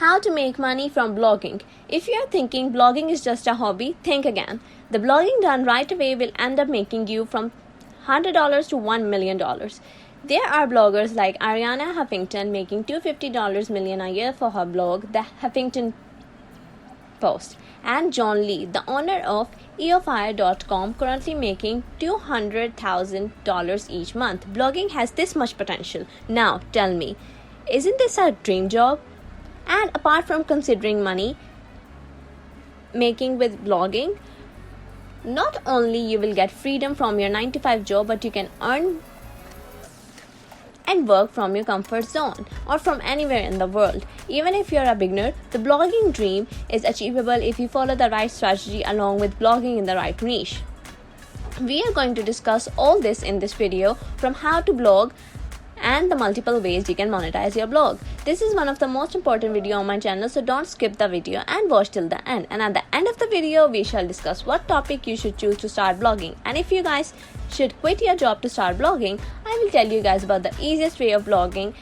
How to make money from blogging. If you are thinking blogging is just a hobby, think again. The blogging done right away will end up making you from $100 to $1 million. There are bloggers like Ariana Huffington making $250 million a year for her blog, The Huffington Post, and John Lee, the owner of eofire.com, currently making $200,000 each month. Blogging has this much potential. Now, tell me, isn't this a dream job? And apart from considering money making with blogging, not only you will get freedom from your 9 to 5 job, but you can earn and work from your comfort zone or from anywhere in the world. Even if you're a beginner, the blogging dream is achievable if you follow the right strategy along with blogging in the right niche. We are going to discuss all this in this video, from how to blog and the multiple ways you can monetize your blog. This is one of the most important video on my channel, so don't skip the video and watch till the end. And at the end of the video, we shall discuss what topic you should choose to start blogging. And if you guys should quit your job to start blogging, I will tell you guys about the easiest way of blogging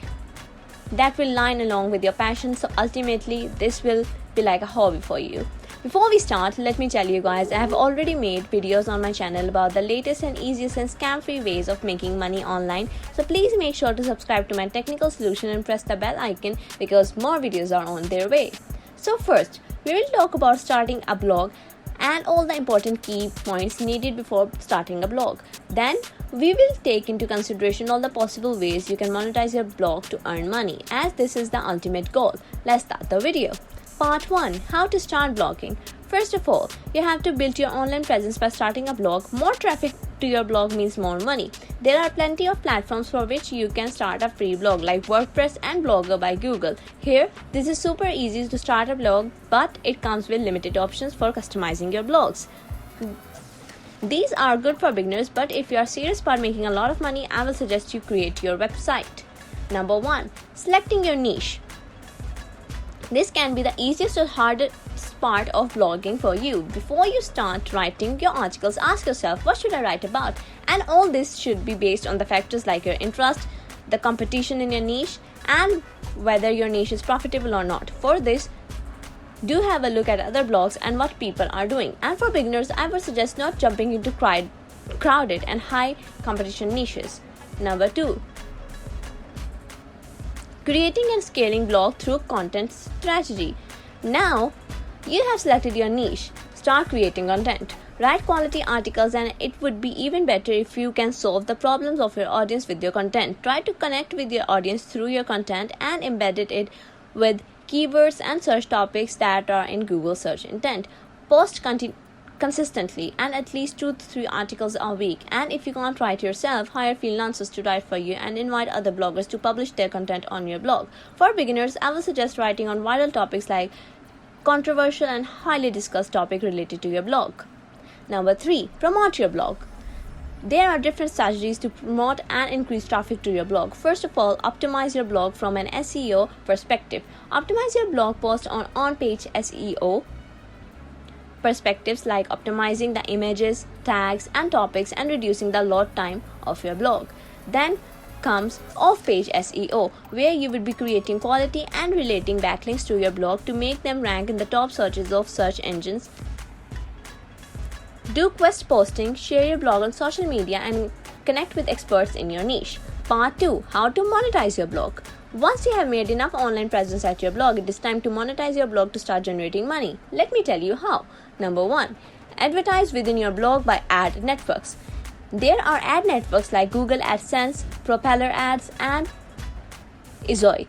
that will line along with your passion, so ultimately this will be like a hobby for you. Before we start, let me tell you guys, I have already made videos on my channel about the latest and easiest and scam-free ways of making money online. So please make sure to subscribe to my technical solution and press the bell icon, because more videos are on their way. So first, we will talk about starting a blog and all the important key points needed before starting a blog. Then we will take into consideration all the possible ways you can monetize your blog to earn money, as this is the ultimate goal. Let's start the video. Part 1. How to start blogging. First of all, you have to build your online presence by starting a blog. More traffic to your blog means more money. There are plenty of platforms for which you can start a free blog, like WordPress and Blogger by Google. Here, this is super easy to start a blog, but it comes with limited options for customizing your blogs. These are good for beginners, but if you are serious about making a lot of money, I will suggest you create your website. Number 1. Selecting your niche. This can be the easiest or hardest part of blogging for you. Before you start writing your articles, ask yourself, what should I write about? And all this should be based on the factors like your interest, the competition in your niche, and whether your niche is profitable or not. For this, do have a look at other blogs and what people are doing. And for beginners, I would suggest not jumping into crowded and high competition niches. Number 2. Creating and scaling blog through content strategy. Now, you have selected your niche. Start creating content. Write quality articles, and it would be even better if you can solve the problems of your audience with your content. Try to connect with your audience through your content and embed it with keywords and search topics that are in Google search intent. Post consistently and at least 2 to 3 articles a week. And if you can't write yourself, hire freelancers to write for you and invite other bloggers to publish their content on your blog. For beginners, I will suggest writing on viral topics like controversial and highly discussed topic related to your blog. Number 3. Promote your blog. There are different strategies to promote and increase traffic to your blog. First of all, optimize your blog from an SEO perspective. Optimize your blog post on on-page SEO perspectives, like optimizing the images, tags, and topics, and reducing the load time of your blog. Then comes off-page SEO, where you will be creating quality and relating backlinks to your blog to make them rank in the top searches of search engines. Do quest posting, share your blog on social media, and connect with experts in your niche. Part 2. How to monetize your blog. Once you have made enough online presence at your blog, it is time to monetize your blog to start generating money. Let me tell you how. Number 1. Advertise within your blog by ad networks. There are ad networks like Google AdSense, Propeller Ads, and Ezoic.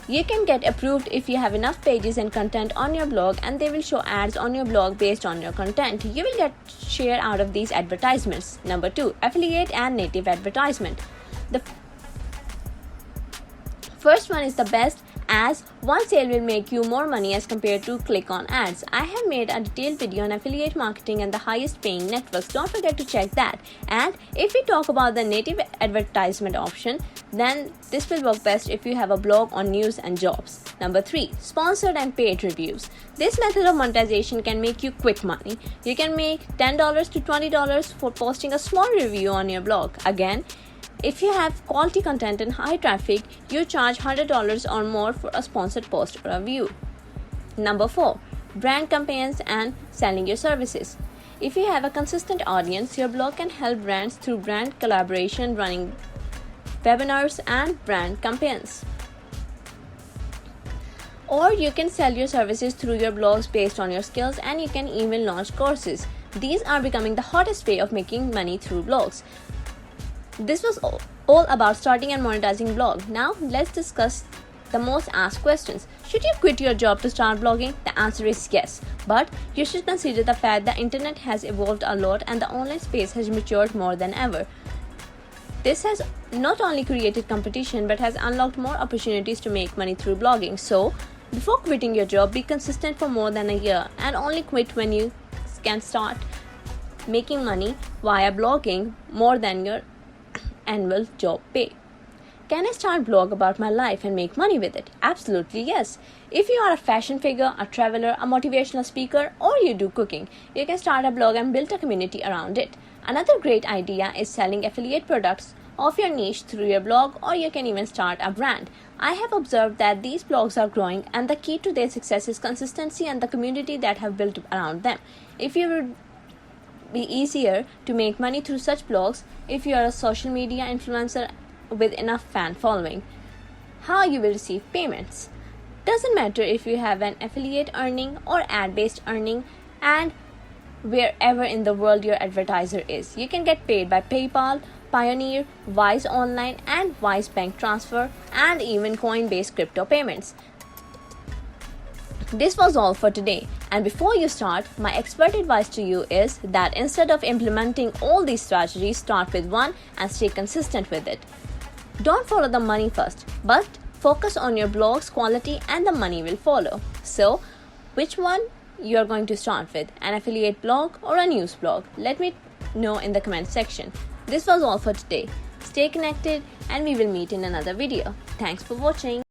You can get approved if you have enough pages and content on your blog, and they will show ads on your blog based on your content. You will get share out of these advertisements. Number 2. Affiliate and native advertisement. The first one is the best, as one sale will make you more money as compared to click on ads. I have made a detailed video on affiliate marketing and the highest paying networks. Don't forget to check that. And if we talk about the native advertisement option, then this will work best if you have a blog on news and jobs. Number 3. Sponsored and paid reviews. This method of monetization can make you quick money. You can make $10 to $20 for posting a small review on your blog. Again, If you have quality content and high traffic, you charge $100 or more for a sponsored post or a view. Number 4. Brand campaigns and selling your services. If you have a consistent audience, your blog can help brands through brand collaboration, running webinars, and brand campaigns. Or you can sell your services through your blogs based on your skills, and you can even launch courses. These are becoming the hottest way of making money through blogs. This was all about starting and monetizing blog. Now let's discuss the most asked questions. Should you quit your job to start blogging? The answer is yes, but you should consider the fact the internet has evolved a lot and the online space has matured more than ever. This has not only created competition but has unlocked more opportunities to make money through blogging. So, before quitting your job, be consistent for more than a year and only quit when you can start making money via blogging more than your annual job pay. Can I start blog about my life and make money with it? Absolutely yes. If you are a fashion figure, a traveler, a motivational speaker, or you do cooking, you can start a blog and build a community around it. Another great idea is selling affiliate products of your niche through your blog, or you can even start a brand. I have observed that these blogs are growing, and the key to their success is consistency and the community that have built around them. If you would be easier to make money through such blogs if you are a social media influencer with enough fan following. How you will receive payments. Doesn't matter if you have an affiliate earning or ad-based earning, and wherever in the world your advertiser is. You can get paid by PayPal, Pioneer, Wise Online, and Wise Bank Transfer, and even Coin-based crypto payments. This was all for today, and before you start, my expert advice to you is that instead of implementing all these strategies, start with one and stay consistent with it. Don't follow the money first, but focus on your blog's quality and the money will follow. So, which one you are going to start with, an affiliate blog or a news blog? Let me know in the comment section. This was all for today. Stay connected and we will meet in another video. Thanks for watching.